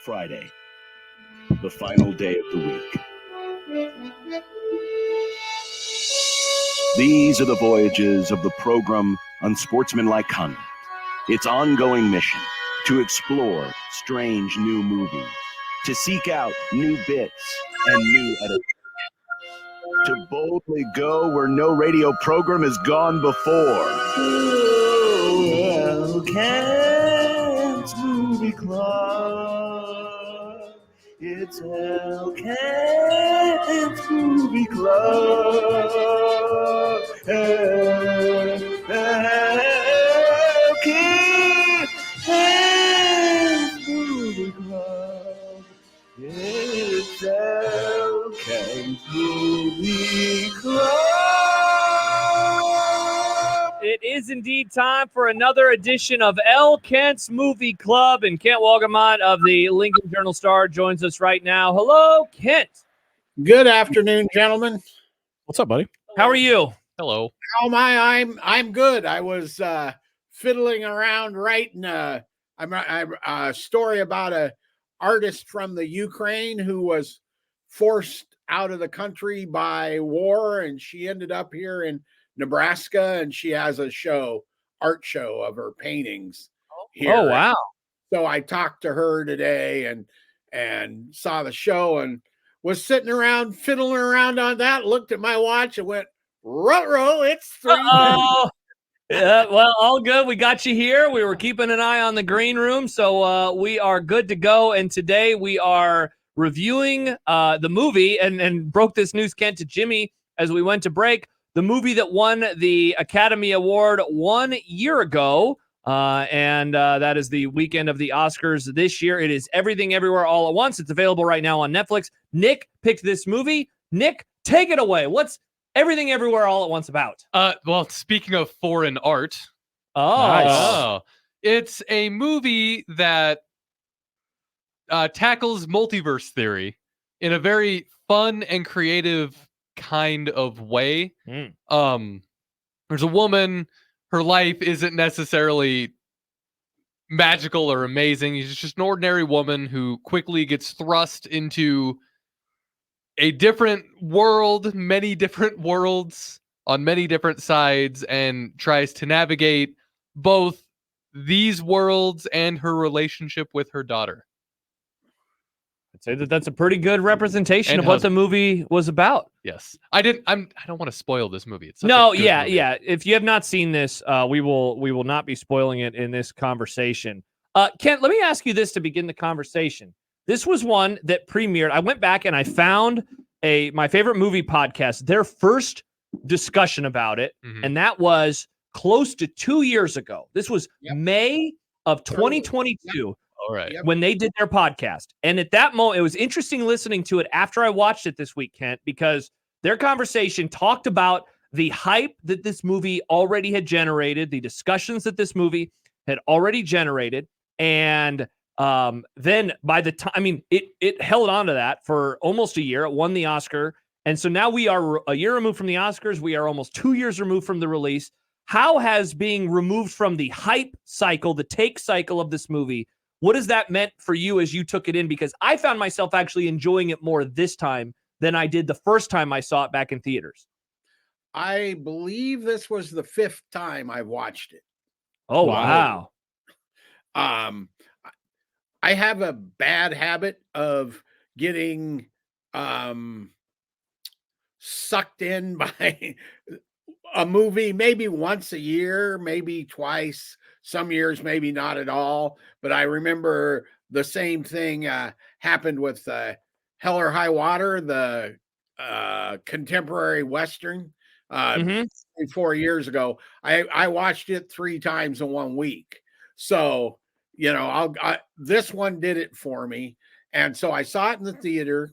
Friday, the final day of the week. These are the voyages of the program Unsportsmanlike Conduct. Its ongoing mission to explore strange new movies, to seek out new bits and new edits, to boldly go where no radio program has gone before. Oh, Kent's Movie Club. It's Kent's Movie Club. Kent's Movie Club. It's Kent's Movie Club. It is indeed time for another edition of L. Kent's Movie Club, and Kent Walgamont of the Lincoln Journal-Star joins us right now. Hello, Kent. Good afternoon, gentlemen. What's up, buddy? How are you? Hello. How am I? I'm good. I was fiddling around writing a story about a artist from the Ukraine who was forced out of the country by war, and she ended up here in Nebraska, and she has a art show of her paintings here. Oh, wow. So I talked to her today and saw the show and was sitting around fiddling around on that, looked at my watch and went, ruh-roh, it's 3. Yeah, well, all good. We got you here. We were keeping an eye on the green room, so we are good to go. And today we are reviewing the movie and broke this news, Kent, to Jimmy as we went to break. The movie that won the Academy Award 1 year ago, and that is the weekend of the Oscars this year. It is Everything Everywhere All at Once. It's available right now on Netflix. Nick picked this movie. Nick, take it away. What's Everything Everywhere All at Once about? Well, speaking of foreign art, Nice. It's a movie that tackles multiverse theory in a very fun and creative kind of way. There's a woman, her life isn't necessarily magical or amazing. She's just an ordinary woman who quickly gets thrust into a different world, many different worlds on many different sides, and tries to navigate both these worlds and her relationship with her daughter. I'd say that's a pretty good representation And of what the movie was about. Yes. I don't want to spoil this movie. It's such No, a good yeah, movie. yeah. If you have not seen this, we will not be spoiling it in this conversation. Kent, let me ask you this to begin the conversation. This was one that premiered. I went back and I found my favorite movie podcast, their first discussion about it, and that was close to 2 years ago. This was May of 2022. All right. When they did their podcast. And at that moment, it was interesting listening to it after I watched it this week, Kent, because their conversation talked about the hype that this movie already had generated, the discussions that this movie had already generated. And then by the time, it held on to that for almost a year. It won the Oscar. And so now we are a year removed from the Oscars. We are almost 2 years removed from the release. How has being removed from the hype cycle, the take cycle of this movie, what has that meant for you as you took it in? Because I found myself actually enjoying it more this time than I did the first time I saw it back in theaters. I believe this was the 5th time I've watched it. Oh, wow. I have a bad habit of getting sucked in by a movie maybe once a year, maybe twice. Some years, maybe not at all. But I remember the same thing happened with Hell or High Water, the contemporary Western 4 years ago. I watched it 3 times in 1 week. So, this one did it for me. And so I saw it in the theater.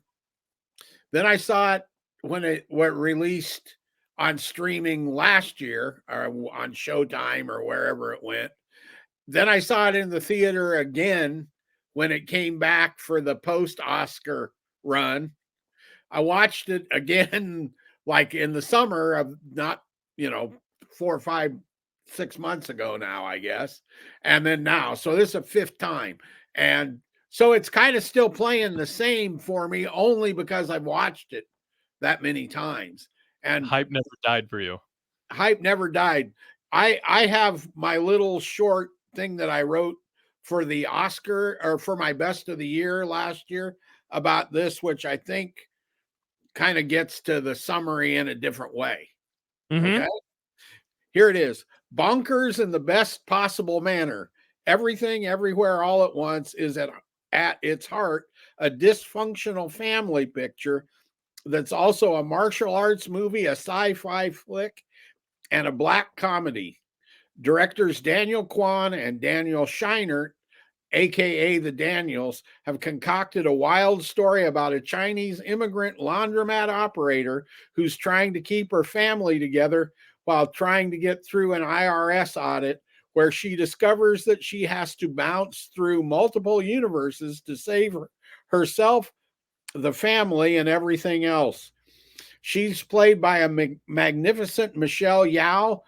Then I saw it when it released on streaming last year, or on Showtime or wherever it went. Then I saw it in the theater again when it came back for the post-Oscar run. I watched it again like in the summer of 4, 5, 6 months ago now, I guess. And then now. So this is a 5th time. And So it's kind of still playing the same for me, only because I've watched it that many times. And Hype never died for you. hype never died. I have my little short thing that I wrote for the Oscar, or for my best of the year last year, about this, which I think kind of gets to the summary in a different way. Mhm. Okay. Here it is. Bonkers in the best possible manner. Everything, everywhere, all at once is at its heart a dysfunctional family picture that's also a martial arts movie, a sci-fi flick, and a black comedy. Directors Daniel Kwan and Daniel Scheinert, aka the Daniels, have concocted a wild story about a Chinese immigrant laundromat operator who's trying to keep her family together while trying to get through an IRS audit, where she discovers that she has to bounce through multiple universes to save herself, the family, and everything else. She's played by a magnificent Michelle Yeoh,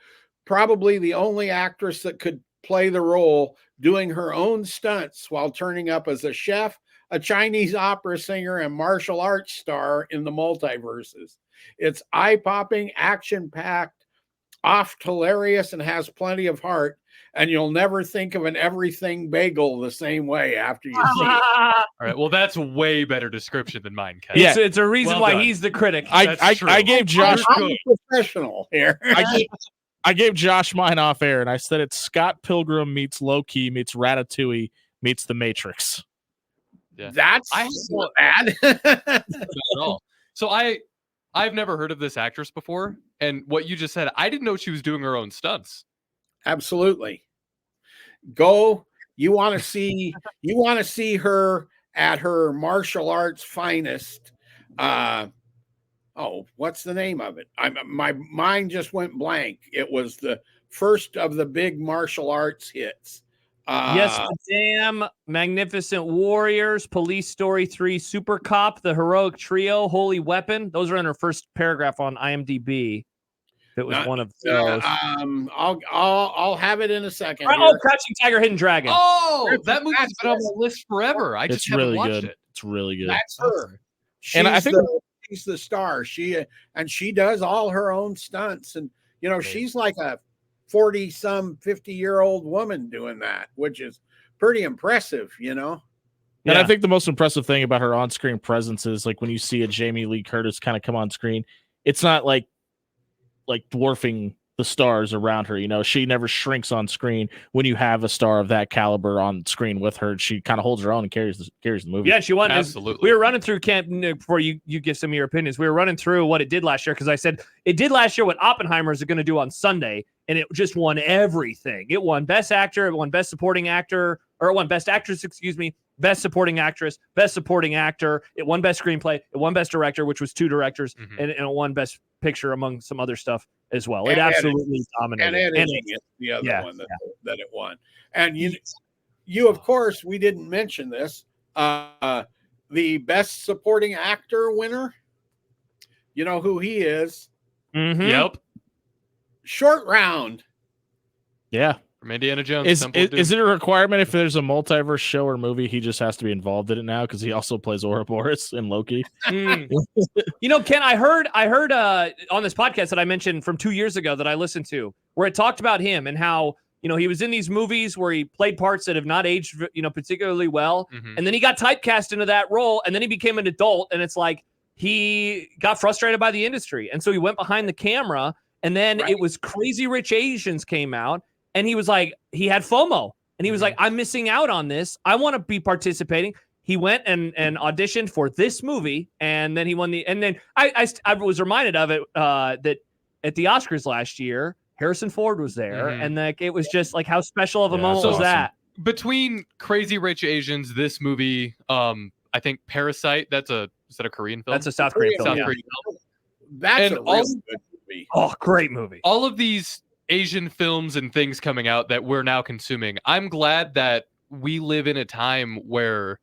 probably the only actress that could play the role, doing her own stunts while turning up as a chef, a Chinese opera singer, and martial arts star in the multiverses. It's eye-popping, action-packed, oft hilarious, and has plenty of heart. And you'll never think of an everything bagel the same way after you see it. All right. Well, that's a way better description than mine, Ken. It's, it's a reason Well why done. he's the critic. I gave Josh I'm a professional here. I gave Josh mine off air, and I said it's Scott Pilgrim meets Loki meets Ratatouille meets The Matrix. Yeah. That's not bad. Not at all. So I've never heard of this actress before, and what you just said, I didn't know she was doing her own stunts. Absolutely. Go. You want to see her at her martial arts finest. What's the name of it? My mind just went blank. It was the first of the big martial arts hits. Yes, Madame, Magnificent Warriors, Police Story 3, Super Cop, The Heroic Trio, Holy Weapon. Those are in her first paragraph on IMDb. If it was one of those. I'll have it in a second. Oh, Crouching Tiger, Hidden Dragon. Oh, that movie's been on my list forever. I just It's haven't really watched good. it. It's really good. That's her. And I think she's the star. She does all her own stunts, and she's like a 50-year-old woman doing that, which is pretty impressive. And I think the most impressive thing about her on-screen presence is like when you see a Jamie Lee Curtis kind of come on screen, it's not like dwarfing the stars around her. She never shrinks on screen. When you have a star of that caliber on screen with her, she kind of holds her own and carries the movie. Yeah, she won. Absolutely. We were running through camp before you give some of your opinions. We were running through what it did last year, because I said it did last year what Oppenheimer is going to do on Sunday, and it just won everything. It won Best Actor, it won Best Supporting Actor, or it won Best Actress, Best Supporting Actress, Best Supporting Actor. It won Best Screenplay. It won Best Director, which was 2 directors, and it won Best Picture among some other stuff as well. It absolutely dominated. And editing is the other one that it won. And you of course, we didn't mention this. The Best Supporting Actor winner. You know who he is? Mm-hmm. Yep. Short Round. Yeah. From Indiana Jones. Is it a requirement if there's a multiverse show or movie, he just has to be involved in it now because he also plays Ouroboros in Loki? Ken, I heard on this podcast that I mentioned from 2 years ago that I listened to, where it talked about him and how he was in these movies where he played parts that have not aged particularly well, and then he got typecast into that role, and then he became an adult, and it's like he got frustrated by the industry, and so he went behind the camera, and then it was Crazy Rich Asians came out. And he was like, he had FOMO, and he was like, I'm missing out on this. I want to be participating. He went and auditioned for this movie, and then he won and then I was reminded of it that at the Oscars last year, Harrison Ford was there, and it was just like how special of a moment was that? Between Crazy Rich Asians, this movie, I think Parasite, is that a Korean film? That's a South Korean film. That's a really good movie. Oh, great movie. All of these Asian films and things coming out that we're now consuming. I'm glad that we live in a time where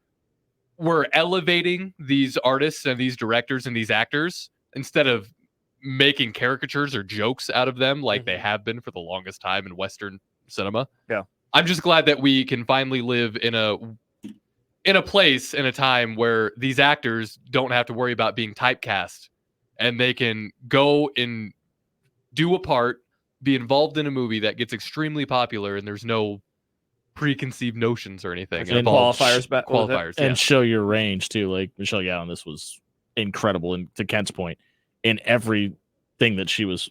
we're elevating these artists and these directors and these actors instead of making caricatures or jokes out of them like they have been for the longest time in Western cinema. Yeah. I'm just glad that we can finally live in in a place, in a time where these actors don't have to worry about being typecast, and they can go and do a part, be involved in a movie that gets extremely popular, and there's no preconceived notions or anything. And qualifiers, qualifiers, and show your range too. Like Michelle Gallen, this was incredible, and to Kent's point, in everything that she was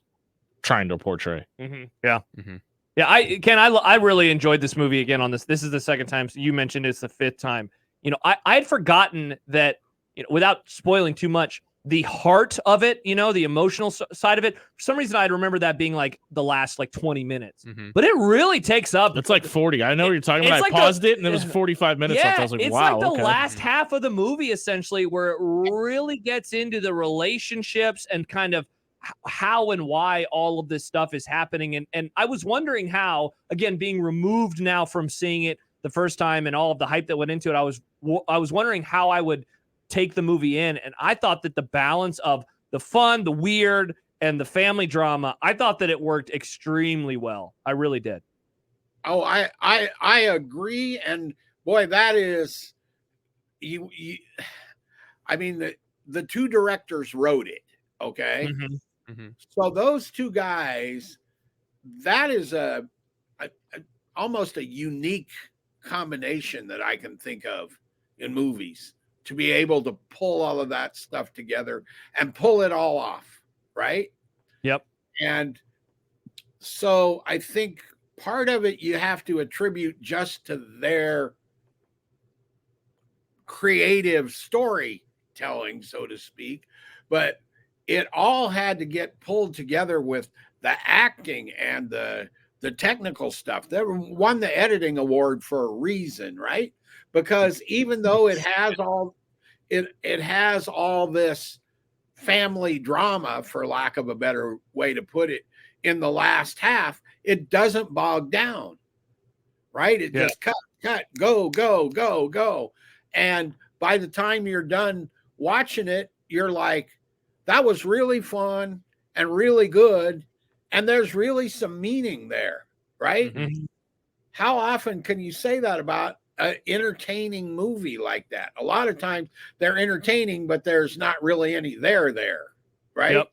trying to portray. Mm-hmm. Yeah. Mm-hmm. Yeah, I really enjoyed this movie again on this. This is the second time. So you mentioned it's the fifth time. I had forgotten that, without spoiling too much, the heart of it, the emotional side of it. For some reason, I'd remember that being like the last 20 minutes, but it really takes up. It's like 40. I know what you're talking about. I paused it and it was 45 minutes left. I was like, it's wow. It's like the last half of the movie, essentially, where it really gets into the relationships and kind of how and why all of this stuff is happening. And I was wondering how, again, being removed now from seeing it the first time and all of the hype that went into it, I was wondering how I would take the movie in. And I thought that the balance of the fun, the weird, and the family drama, I thought that it worked extremely well. I really did. Oh, I agree. And boy, that is you I mean, the two directors wrote it. Okay. Mm-hmm. Mm-hmm. So those two guys, that is a almost a unique combination that I can think of in movies, to be able to pull all of that stuff together and pull it all off. Right. Yep. And so I think part of it you have to attribute just to their creative storytelling, so to speak, but it all had to get pulled together with the acting and the technical stuff. They won the editing award for a reason, right? Because even though it has all this family drama, for lack of a better way to put it, in the last half, it doesn't bog down, right? It just cut, go. And by the time you're done watching it, you're like, that was really fun and really good. And there's really some meaning there, right? Mm-hmm. How often can you say that about an entertaining movie like that? A lot of times they're entertaining, but there's not really any there, right? Yep.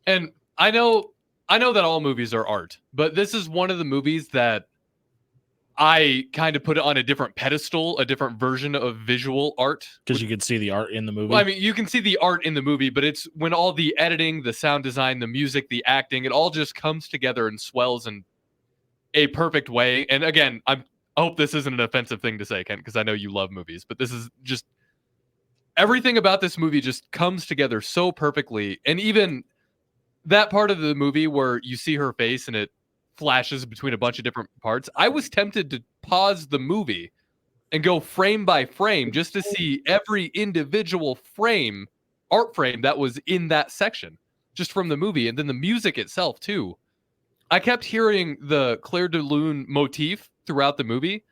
And I know that all movies are art, but this is one of the movies that I kind of put it on a different pedestal, a different version of visual art. Because you can see the art in the movie. Well, I mean, you can see the art in the movie, but it's when all the editing, the sound design, the music, the acting, it all just comes together and swells in a perfect way. And again, I hope this isn't an offensive thing to say, Kent, because I know you love movies, but this is just everything about this movie just comes together so perfectly. And even that part of the movie where you see her face and it flashes between a bunch of different parts, I was tempted to pause the movie and go frame by frame just to see every individual art frame that was in that section, just from the movie. And then the music itself too. I kept hearing the Claire de Lune motif throughout the movie.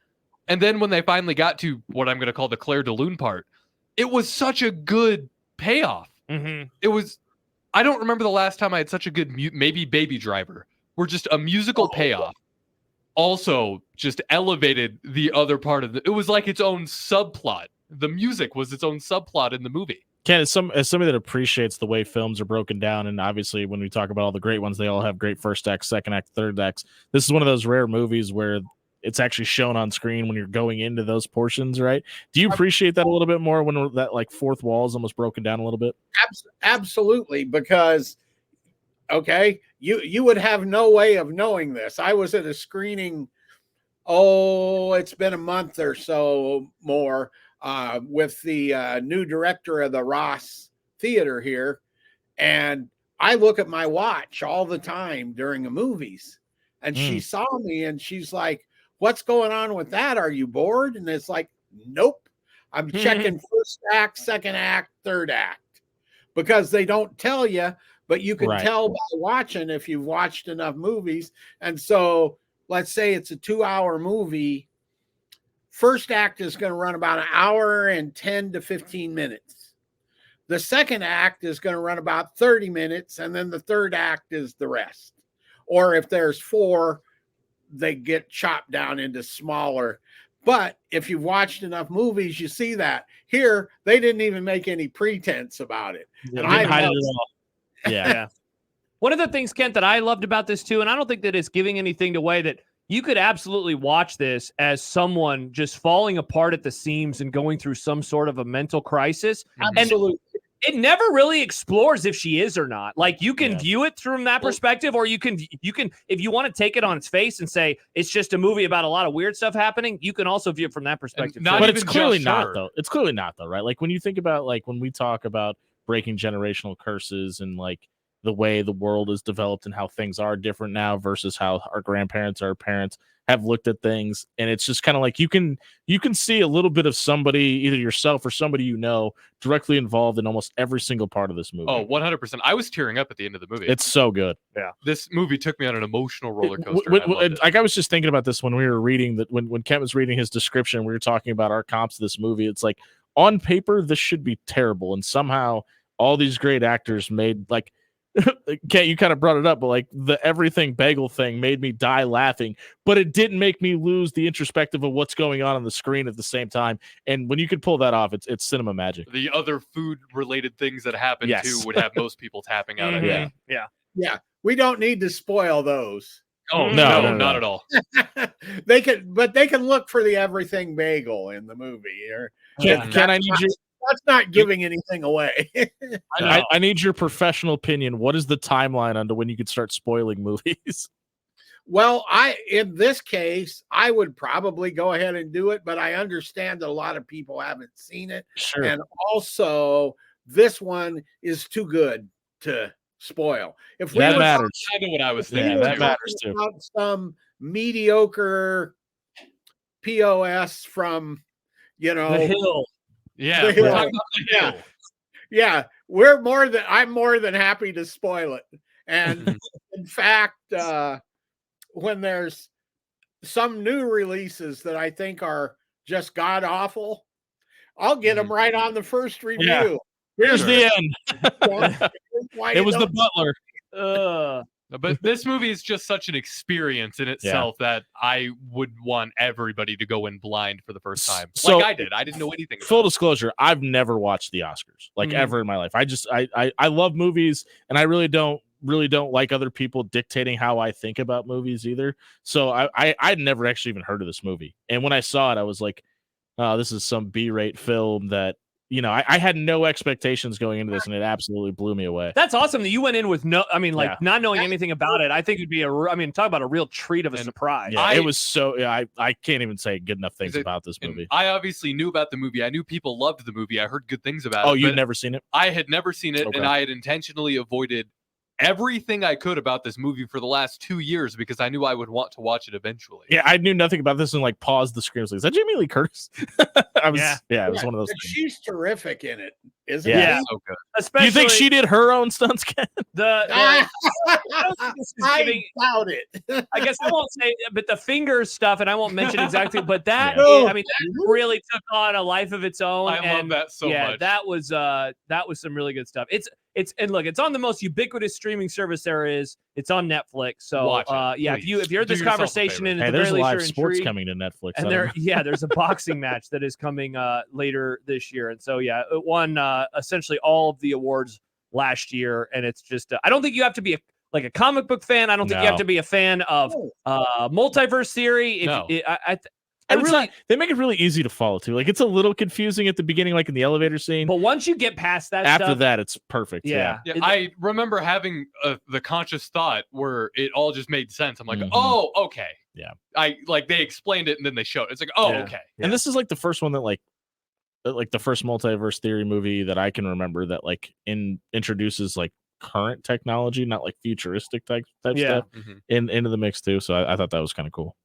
And then when they finally got to what I'm going to call the Claire de Lune part, it was such a good payoff. Mm-hmm. It was, I don't remember the last time I had such a good, maybe Baby Driver, where just a musical payoff also just elevated the other part of it was like its own subplot. The music was its own subplot in the movie. Ken, as somebody that appreciates the way films are broken down, and obviously when we talk about all the great ones, they all have great first act, second act, third acts. This is one of those rare movies where it's actually shown on screen when you're going into those portions, right? Do you appreciate that a little bit more when that fourth wall is almost broken down a little bit? Absolutely, because okay, you would have no way of knowing this. I was at a screening, it's been a month or so more, with the new director of the Ross Theater here, and I look at my watch all the time during the movies, and she saw me and she's like, "What's going on with that? Are you bored?" And it's like, "Nope, I'm checking first act, second act, third act," because they don't tell you. But you can tell by watching if you've watched enough movies. And so let's say it's a 2-hour movie. First act is going to run about an hour and 10 to 15 minutes. The second act is going to run about 30 minutes. And then the third act is the rest. Or if there's 4, they get chopped down into smaller. But if you've watched enough movies, you see that here they didn't even make any pretense about it. Yeah, And didn't I hide it love at all. Yeah. Yeah. One of the things, Kent, that I loved about this too, and I don't think that it's giving anything away, that you could absolutely watch this as someone just falling apart at the seams and going through some sort of a mental crisis. absolutely. And it never really explores if she is or not. Like, you can Yeah. view it from that perspective, or you can, if you want to take it on its face and say it's just a movie about a lot of weird stuff happening, you can also view it from that perspective. not But even it's clearly just not her. though. It's clearly not though, right? Like when you think about like when we talk about breaking generational curses and like the way the world is developed and how things are different now versus how our grandparents, our parents have looked at things, and it's just kind of like you can see a little bit of somebody, either yourself or somebody you know, directly involved in almost every single part of this movie. Oh, 100%. I was tearing up at the end of the movie. It's so good. Yeah. This movie took me on an emotional roller coaster. and I loved it. Like I was just thinking about this when we were reading that when Kent was reading his description, we were talking about our comps of this movie. It's like on paper, this should be terrible. And somehow all these great actors made like Kent, you kind of brought it up, but like the everything bagel thing made me die laughing, but it didn't make me lose the introspective of what's going on the screen at the same time. And when you could pull that off, it's cinema magic. The other food related things that happened Yes. too would have most people tapping out. Mhm. Yeah. We don't need to spoil those. Oh No, no, no, not no. at all. They can look for the everything bagel in the movie. Or Ken, I need your that's not giving anything away. I need your professional opinion. What is the timeline on to when you could start spoiling movies? Well, in this case, I would probably go ahead and do it, but I understand that a lot of people haven't seen it. Sure. And also, this one is too good to spoil. If we That were matters. I know what I was Yeah, thinking. that too. matters too. about some mediocre POS from, The Hill. Yeah, The we're Hill. talking about the Yeah. Hill. Yeah, I'm more than happy to spoil it. And in fact, when there's some new releases that I think are just god awful, I'll get them right on the first review. Yeah. Here's the end. Why It you was the don't- butler. But this movie is just such an experience in itself that I would want everybody to go in blind for the first time. So- like I did. I didn't know anything. Full about it. disclosure, I've never watched the Oscars like Mhm. ever in my life. I love movies, and I really don't like other people dictating how I think about movies either. So I'd never actually even heard of this movie, and when I saw it, I was like, oh, this is some B-rate film that, you know, I had no expectations going into this, and it absolutely blew me away. That's awesome that you went in with Yeah. not knowing anything about it. I think it'd be talk about a real treat of a And- surprise. Yeah, it was so. Yeah, I can't even say good enough things Is it- about this And movie. I obviously knew about the movie. I knew people loved the movie. I heard good things about Oh, it. you've but never seen it? I had never seen it, Okay. and I had intentionally avoided everything I could about this movie for the last 2 years because I knew I would want to watch it eventually. Yeah, I knew nothing about this and like paused the screen. I was like, is that Jamie Lee Curtis? I was, yeah, it was one of those But things. she's terrific in it, isn't Yeah. she? So good. Especially You think she did her own stunts, Ken? I don't think this is I giving- doubt it. I guess I won't say, but the finger stuff, and I won't mention exactly, but that, Yeah. I mean, that really took on a life of its own. I love and that so yeah, much. that was some really good stuff. And look, it's on the most ubiquitous streaming service there is. It's on Netflix. So Watch it, yeah, please. if you heard Do this yourself a conversation favor. and at Hey, the there's very least live you're sports intrigued, coming to Netflix. and there's a boxing match that is coming later this year, and so yeah, it won essentially all of the awards last year, and it's just I don't think you have to be a comic book fan. I don't think you have No. to be a fan of multiverse theory. No. And they make it really easy to follow too. Like it's a little confusing at the beginning, like in the elevator scene. But once you get past that, After stuff, that, it's perfect. yeah, Yeah, I remember having the conscious thought where it all just made sense. I'm like, Mhm. oh, okay. Yeah. They explained it and then they showed it. It's like, oh, Yeah. okay. And this is like the first one that like the first multiverse theory movie that I can remember that like introduces like current technology, not like futuristic type Yeah. stuff Mhm. into the mix too. So I thought that was kind of cool.